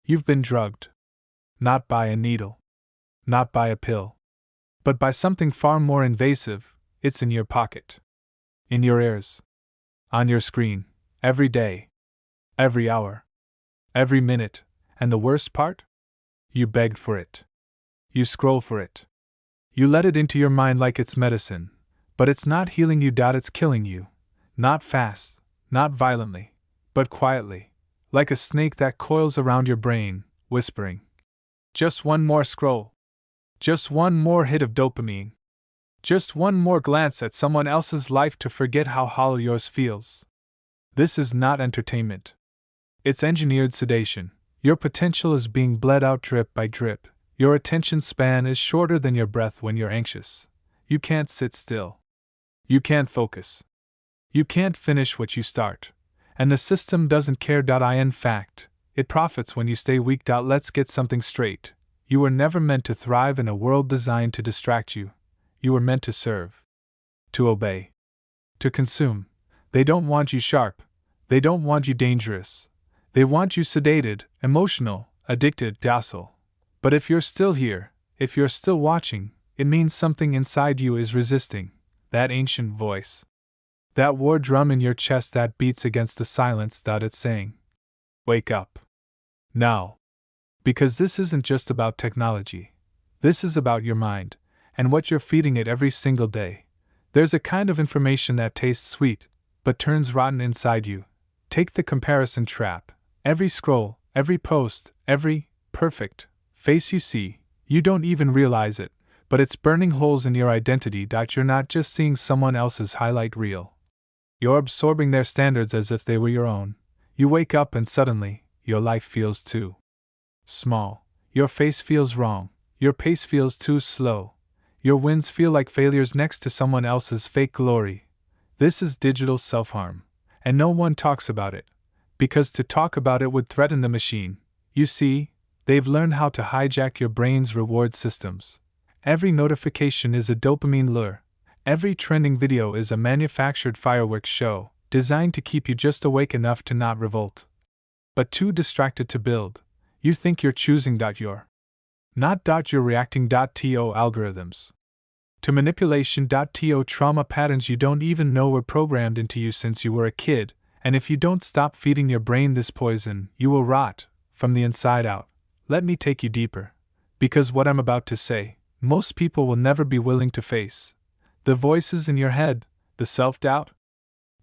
You've been drugged. Not by a needle. Not by a pill. But by something far more invasive. It's in your pocket. In your ears. On your screen. Every day. Every hour. Every minute. And the worst part? You begged for it. You scroll for it. You let it into your mind like it's medicine. But it's not healing you. It's killing you. Not fast, not violently, but quietly. Like a snake that coils around your brain, whispering. Just one more scroll. Just one more hit of dopamine. Just one more glance at someone else's life to forget how hollow yours feels. This is not entertainment. It's engineered sedation. Your potential is being bled out drip by drip. Your attention span is shorter than your breath when you're anxious. You can't sit still. You can't focus. You can't finish what you start. And the system doesn't care. In fact, it profits when you stay weak. Let's get something straight. You were never meant to thrive in a world designed to distract you. You were meant to serve. To obey. To consume. They don't want you sharp. They don't want you dangerous. They want you sedated, emotional, addicted, docile. But if you're still here, if you're still watching, it means something inside you is resisting. That ancient voice. That war drum in your chest that beats against the silence. It's saying, wake up. Now. Because this isn't just about technology. This is about your mind, and what you're feeding it every single day. There's a kind of information that tastes sweet, but turns rotten inside you. Take the comparison trap. Every scroll, every post, every perfect face you see, you don't even realize it, but it's burning holes in your identity. You're not just seeing someone else's highlight reel. You're absorbing their standards as if they were your own. You wake up and suddenly, your life feels too small. Your face feels wrong. Your pace feels too slow. Your wins feel like failures next to someone else's fake glory. This is digital self-harm. And no one talks about it. Because to talk about it would threaten the machine. You see, they've learned how to hijack your brain's reward systems. Every notification is a dopamine lure. Every trending video is a manufactured fireworks show, designed to keep you just awake enough to not revolt. But too distracted to build. You think you're choosing. You're not. You're reacting. To algorithms. To manipulation. To trauma patterns you don't even know were programmed into you since you were a kid. And if you don't stop feeding your brain this poison, you will rot, from the inside out. Let me take you deeper. Because what I'm about to say, most people will never be willing to face. The voices in your head, the self-doubt,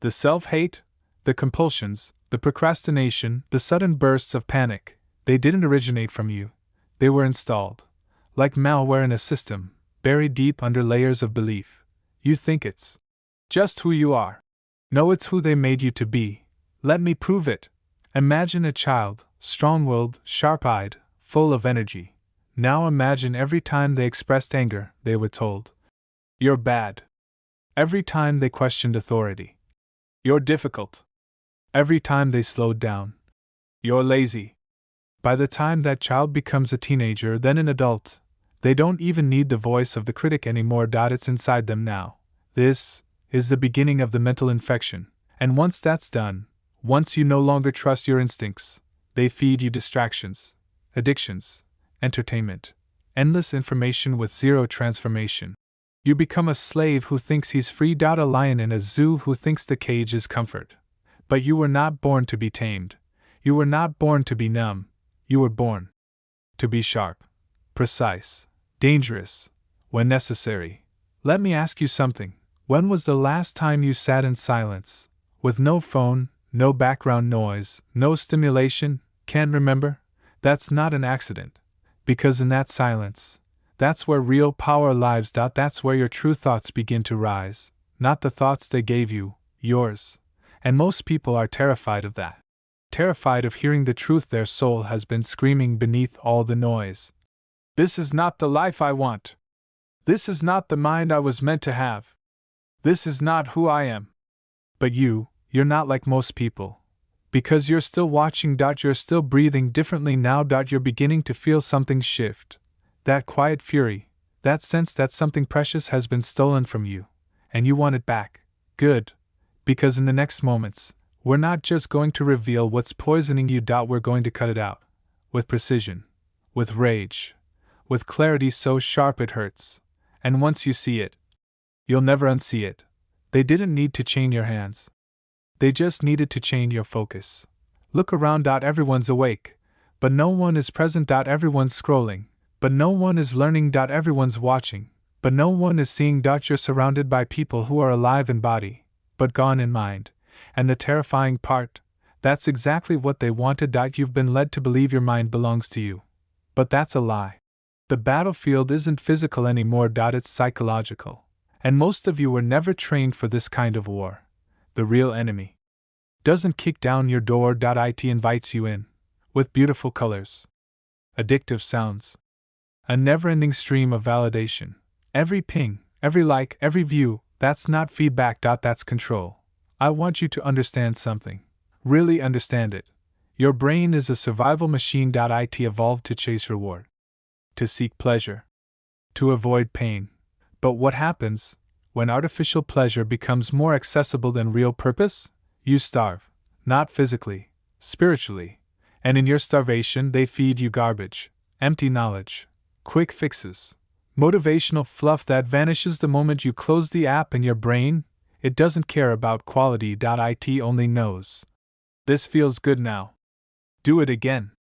the self-hate, the compulsions, the procrastination, the sudden bursts of panic, they didn't originate from you. They were installed. Like malware in a system, buried deep under layers of belief. You think it's just who you are. No, it's who they made you to be. Let me prove it. Imagine a child, strong-willed, sharp-eyed, full of energy. Now imagine every time they expressed anger, they were told, "You're bad." Every time they questioned authority, "You're difficult." Every time they slowed down, "You're lazy." By the time that child becomes a teenager, then an adult, they don't even need the voice of the critic anymore. It's inside them now. This is the beginning of the mental infection, and once that's done, once you no longer trust your instincts, they feed you distractions, addictions, entertainment, endless information with zero transformation. You become a slave who thinks he's free. A lion in a zoo who thinks the cage is comfort. But you were not born to be tamed. You were not born to be numb. You were born to be sharp, precise, dangerous, when necessary. Let me ask you something. When was the last time you sat in silence, with no phone, no background noise, no stimulation? Can't remember? That's not an accident. Because in that silence, that's where real power lives. That's where your true thoughts begin to rise, not the thoughts they gave you, yours. And most people are terrified of that. Terrified of hearing the truth their soul has been screaming beneath all the noise. This is not the life I want. This is not the mind I was meant to have. This is not who I am. But you're not like most people. Because you're still watching. You're still breathing differently now. You're beginning to feel something shift. That quiet fury, that sense that something precious has been stolen from you, and you want it back. Good. Because in the next moments, we're not just going to reveal what's poisoning you. We're going to cut it out. with precision, with rage, with clarity so sharp it hurts. And once you see it, you'll never unsee it. They didn't need to chain your hands. They just needed to chain your focus. Look around. Everyone's awake, but no one is present. Everyone's scrolling, but no one is learning. Everyone's watching, but no one is seeing. You're surrounded by people who are alive in body, but gone in mind. And the terrifying part, that's exactly what they wanted. You've been led to believe your mind belongs to you. But that's a lie. The battlefield isn't physical anymore. It's psychological. And most of you were never trained for this kind of war. The real enemy doesn't kick down your door. It invites you in, with beautiful colors, addictive sounds, a never-ending stream of validation. Every ping, every like, every view, that's not feedback. That's control. I want you to understand something. Really understand it. Your brain is a survival machine. It evolved to chase reward, to seek pleasure, to avoid pain. But what happens when artificial pleasure becomes more accessible than real purpose? You starve, not physically, spiritually. And in your starvation, they feed you garbage, empty knowledge, quick fixes, motivational fluff that vanishes the moment you close the app. In your brain, it doesn't care about quality. It only knows, this feels good now. Do it again.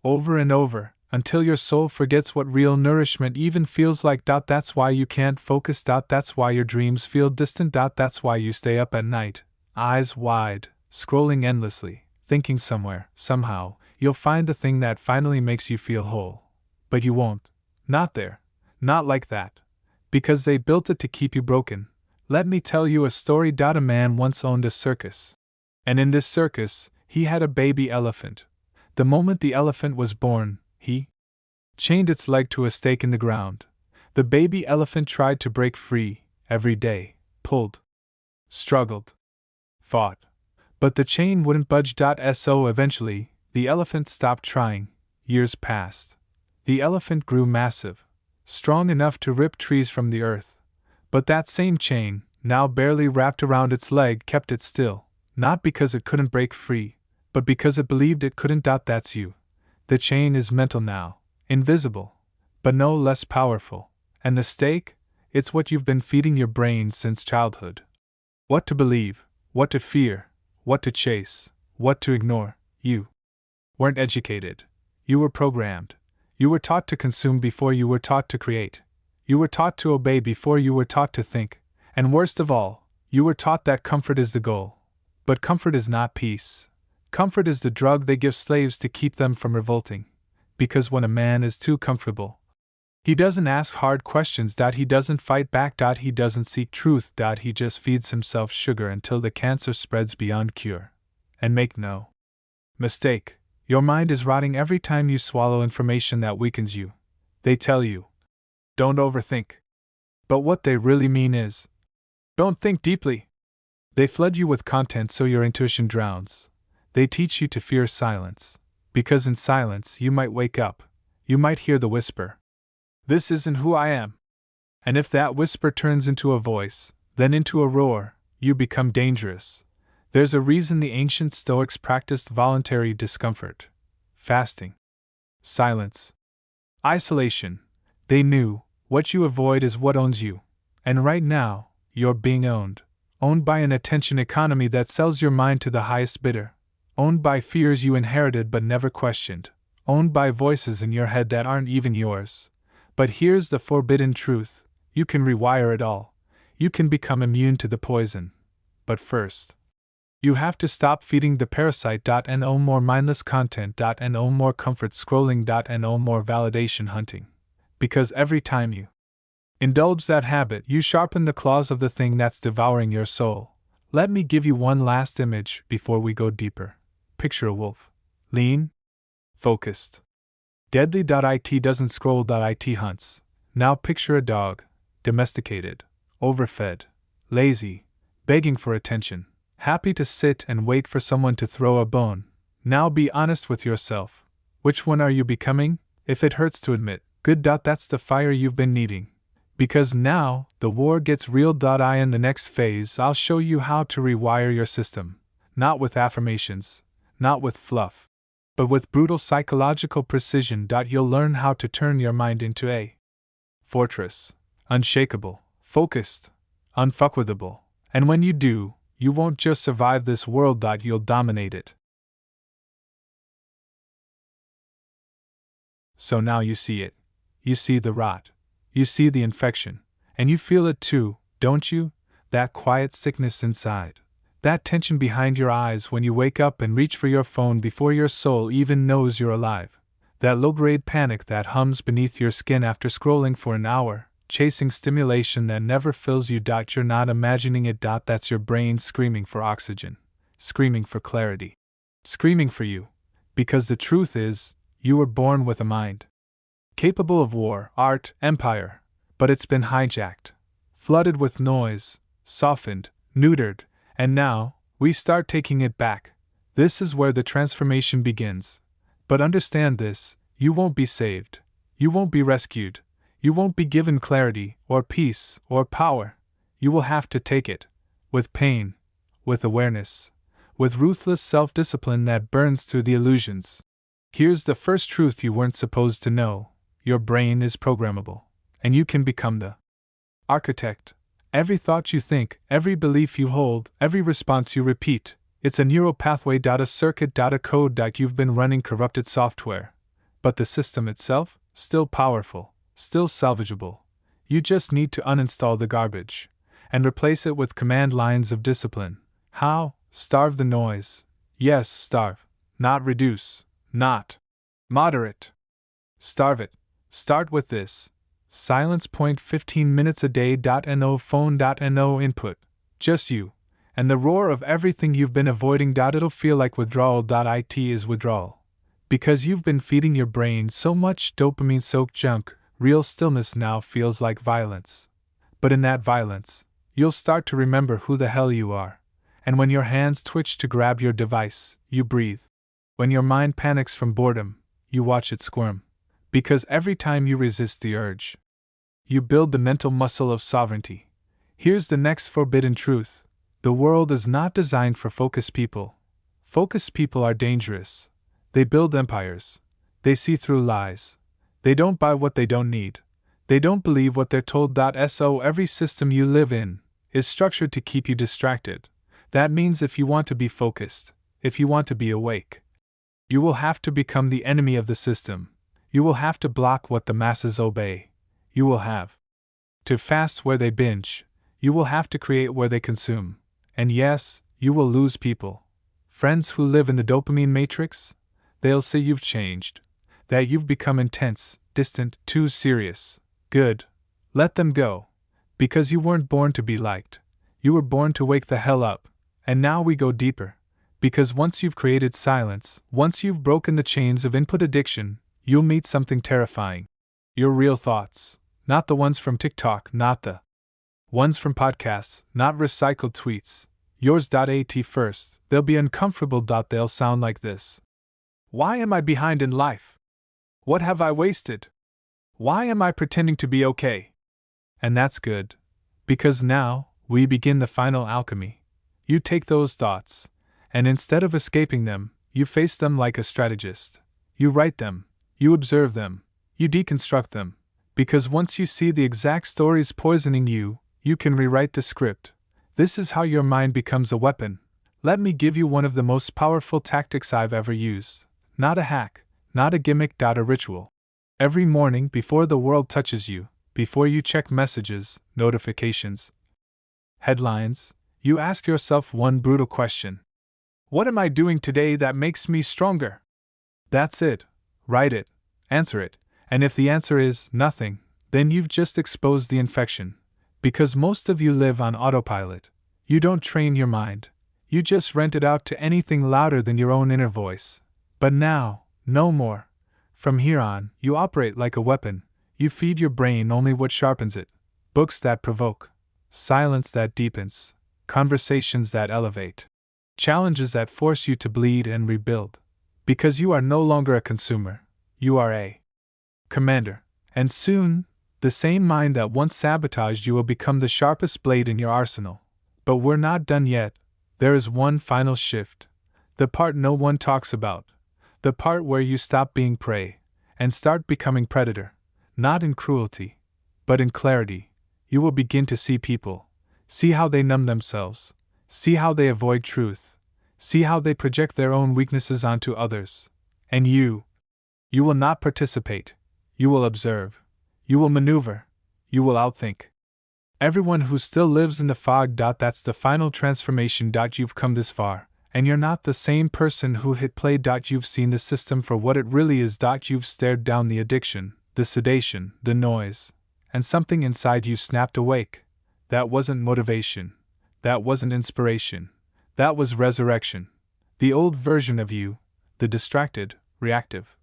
Over and over, until your soul forgets what real nourishment even feels like. That's why you can't focus. That's why your dreams feel distant. That's why you stay up at night, eyes wide, scrolling endlessly, thinking somewhere, somehow, you'll find the thing that finally makes you feel whole. But you won't. Not there. Not like that. Because they built it to keep you broken. Let me tell you a story. A man once owned a circus. And in this circus, he had a baby elephant. The moment the elephant was born, he chained its leg to a stake in the ground. The baby elephant tried to break free every day, pulled, struggled, fought. But the chain wouldn't budge. So eventually, the elephant stopped trying. Years passed. The elephant grew massive, strong enough to rip trees from the earth. But that same chain, now barely wrapped around its leg, kept it still, not because it couldn't break free, but because it believed it couldn't. That's you. The chain is mental now, invisible, but no less powerful. And the stake? It's what you've been feeding your brain since childhood. What to believe, what to fear, what to chase, what to ignore. You weren't educated. You were programmed. You were taught to consume before you were taught to create. You were taught to obey before you were taught to think. And worst of all, you were taught that comfort is the goal. But comfort is not peace. Comfort is the drug they give slaves to keep them from revolting. Because when a man is too comfortable, he doesn't ask hard questions. He doesn't fight back. He doesn't seek truth. He just feeds himself sugar until the cancer spreads beyond cure. And make no mistake, your mind is rotting every time you swallow information that weakens you. They tell you, don't overthink. But what they really mean is, don't think deeply. They flood you with content so your intuition drowns. They teach you to fear silence, because in silence you might wake up, you might hear the whisper, this isn't who I am. And if that whisper turns into a voice, then into a roar, you become dangerous. There's a reason the ancient Stoics practiced voluntary discomfort, fasting, silence, isolation. They knew, what you avoid is what owns you. And right now, you're being owned by an attention economy that sells your mind to the highest bidder. Owned by fears you inherited but never questioned. Owned by voices in your head that aren't even yours. But here's the forbidden truth. You can rewire it all. You can become immune to the poison. But first, you have to stop feeding the parasite. No more mindless content. No more comfort scrolling. No more validation hunting. Because every time you indulge that habit, you sharpen the claws of the thing that's devouring your soul. Let me give you one last image before we go deeper. Picture a wolf. Lean, focused, deadly. It doesn't scroll. It hunts. Now picture a dog. Domesticated, overfed, lazy, begging for attention, happy to sit and wait for someone to throw a bone. Now be honest with yourself. Which one are you becoming? If it hurts to admit, good. That's the fire you've been needing. Because now, the war gets real. In the next phase, I'll show you how to rewire your system. Not with affirmations, not with fluff, But with brutal psychological precision, you'll learn how to turn your mind into a fortress, unshakable, focused, unfuckwithable, and when you do, you won't just survive this world, you'll dominate it. So now you see it. You see the rot. You see the infection. And you feel it too, don't you? That quiet sickness inside. That tension behind your eyes when you wake up and reach for your phone before your soul even knows you're alive. That low-grade panic that hums beneath your skin after scrolling for an hour, chasing stimulation that never fills you. You're not imagining it. That's your brain screaming for oxygen, screaming for clarity, screaming for you. Because the truth is, you were born with a mind capable of war, art, empire, but it's been hijacked, flooded with noise, softened, neutered, and now, we start taking it back. This is where the transformation begins. But understand this, you won't be saved. You won't be rescued. You won't be given clarity, or peace, or power. You will have to take it. With pain, with awareness, with ruthless self-discipline that burns through the illusions. Here's the first truth you weren't supposed to know. Your brain is programmable, and you can become the architect. Every thought you think, every belief you hold, every response you repeat, it's a neural pathway, a circuit, a code. You've been running corrupted software. But the system itself, still powerful, still salvageable. You just need to uninstall the garbage and replace it with command lines of discipline. How? Starve the noise. Yes, starve. Not reduce. Not moderate. Starve it. Start with this. Silence. 15 minutes a day. No phone. No input. Just you. And the roar of everything you've been avoiding. It'll feel like withdrawal. It is withdrawal. Because you've been feeding your brain so much dopamine soaked junk, real stillness now feels like violence. But in that violence, you'll start to remember who the hell you are. And when your hands twitch to grab your device, you breathe. When your mind panics from boredom, you watch it squirm. Because every time you resist the urge, you build the mental muscle of sovereignty. Here's the next forbidden truth. The world is not designed for focused people. Focused people are dangerous. They build empires. They see through lies. They don't buy what they don't need. They don't believe what they're told. So every system you live in is structured to keep you distracted. That means if you want to be focused, if you want to be awake, you will have to become the enemy of the system. You will have to block what the masses obey. You will have to fast where they binge. You will have to create where they consume. And yes, you will lose people. Friends who live in the dopamine matrix? They'll say you've changed. That you've become intense, distant, too serious. Good. Let them go. Because you weren't born to be liked. You were born to wake the hell up. And now we go deeper. Because once you've created silence, once you've broken the chains of input addiction, you'll meet something terrifying. Your real thoughts. Not the ones from TikTok, not the ones from podcasts, not recycled tweets. Yours. At first, they'll be uncomfortable. They'll sound like this. Why am I behind in life? What have I wasted? Why am I pretending to be okay? And that's good. Because now, we begin the final alchemy. You take those thoughts, and instead of escaping them, you face them like a strategist. You write them, you observe them, you deconstruct them. Because once you see the exact stories poisoning you, you can rewrite the script. This is how your mind becomes a weapon. Let me give you one of the most powerful tactics I've ever used. Not a hack, not a gimmick. A ritual. Every morning before the world touches you, before you check messages, notifications, headlines, you ask yourself one brutal question. What am I doing today that makes me stronger? That's it. Write it. Answer it. And if the answer is nothing, then you've just exposed the infection. Because most of you live on autopilot. You don't train your mind. You just rent it out to anything louder than your own inner voice. But now, no more. From here on, you operate like a weapon. You feed your brain only what sharpens it. Books that provoke. Silence that deepens. Conversations that elevate. Challenges that force you to bleed and rebuild. Because you are no longer a consumer. You are a commander. And soon, the same mind that once sabotaged you will become the sharpest blade in your arsenal. But we're not done yet. There is one final shift. The part no one talks about. The part where you stop being prey and start becoming predator, not in cruelty, but in clarity. You will begin to see people, see how they numb themselves, see how they avoid truth, see how they project their own weaknesses onto others. And you will not participate, you will observe, you will maneuver, you will outthink. Everyone who still lives in the fog. That's the final transformation. You've come this far, and you're not the same person who hit play. You've seen the system for what it really is. You've stared down the addiction, the sedation, the noise, and something inside you snapped awake. That wasn't motivation. That wasn't inspiration. That was resurrection. The old version of you, the distracted, reactive,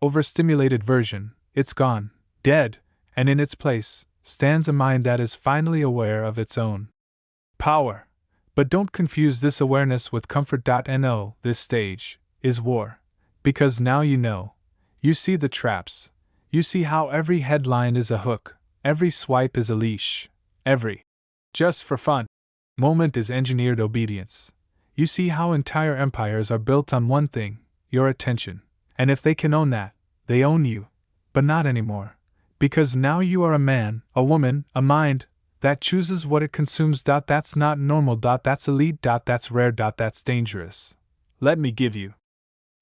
overstimulated version, it's gone, dead, and in its place stands a mind that is finally aware of its own power. But don't confuse this awareness with comfort. No, this stage is war. Because now you know. You see the traps. You see how every headline is a hook, every swipe is a leash, every just for fun moment is engineered obedience. You see how entire empires are built on one thing, your attention. And if they can own that, they own you. But not anymore. Because now you are a man, a woman, a mind that chooses what it consumes. That's not normal. That's elite. That's rare. That's dangerous. Let me give you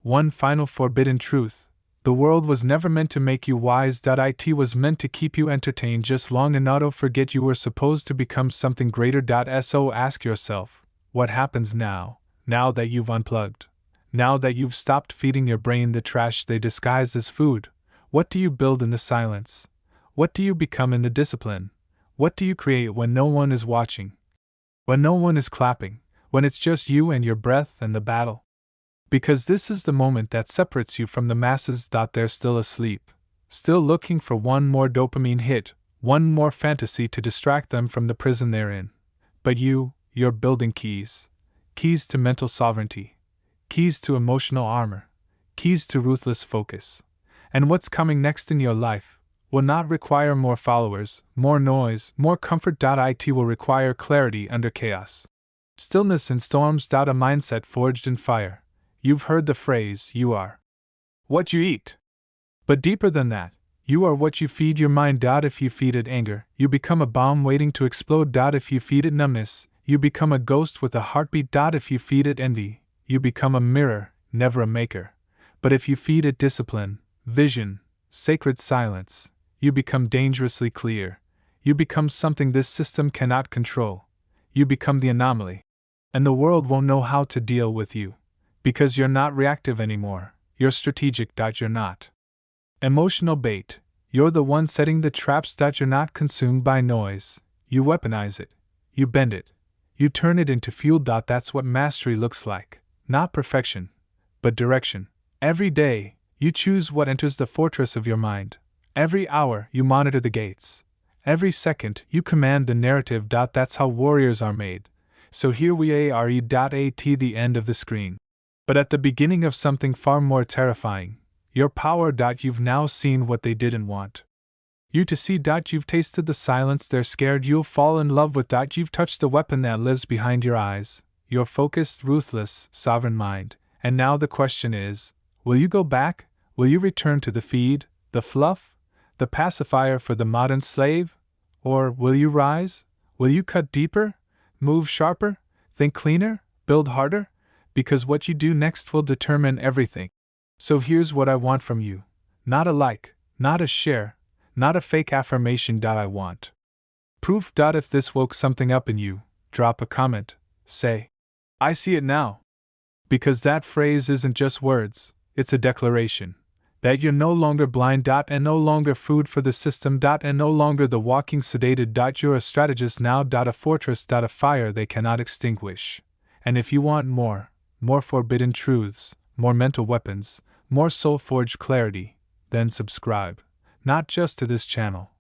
one final forbidden truth. The world was never meant to make you wise. It was meant to keep you entertained just long enough to forget you were supposed to become something greater. So ask yourself, what happens now that you've unplugged? Now that you've stopped feeding your brain the trash they disguised as food? What do you build in the silence? What do you become in the discipline? What do you create when no one is watching? When no one is clapping? When it's just you and your breath and the battle? Because this is the moment that separates you from the masses. They're still asleep, still looking for one more dopamine hit, one more fantasy to distract them from the prison they're in. But you're building keys. Keys to mental sovereignty. Keys to emotional armor. Keys to ruthless focus. And what's coming next in your life will not require more followers, more noise, more comfort. It will require clarity under chaos. Stillness in storms. A mindset forged in fire. You've heard the phrase, you are what you eat. But deeper than that, you are what you feed your mind. If you feed it anger, you become a bomb waiting to explode. If you feed it numbness, you become a ghost with a heartbeat. If you feed it envy, you become a mirror, never a maker. But if you feed it discipline, vision, sacred silence, you become dangerously clear. You become something this system cannot control. You become the anomaly. And the world won't know how to deal with you. Because you're not reactive anymore. You're strategic. You're not emotional bait. You're the one setting the traps. You're not consumed by noise. You weaponize it. You bend it. You turn it into fuel. That's what mastery looks like. Not perfection, but direction. Every day, you choose what enters the fortress of your mind. Every hour, you monitor the gates. Every second, you command the narrative. That's how warriors are made. So here we are. At the end of the screen. But at the beginning of something far more terrifying. Your power. You've now seen what they didn't want you to see. You've tasted the silence they're scared you'll fall in love with. You've touched the weapon that lives behind your eyes. Your focused, ruthless, sovereign mind. And now the question is, will you go back? Will you return to the feed, the fluff, the pacifier for the modern slave? Or will you rise? Will you cut deeper? Move sharper? Think cleaner? Build harder? Because what you do next will determine everything. So here's what I want from you. Not a like, not a share, not a fake affirmation. I want proof. If this woke something up in you, drop a comment. Say, I see it now. Because that phrase isn't just words, it's a declaration. That you're no longer blind. And no longer food for the system. And no longer the walking sedated. You're a strategist now. A fortress. A fire they cannot extinguish. And if you want more forbidden truths, more mental weapons, more soul-forged clarity, then subscribe. Not just to this channel,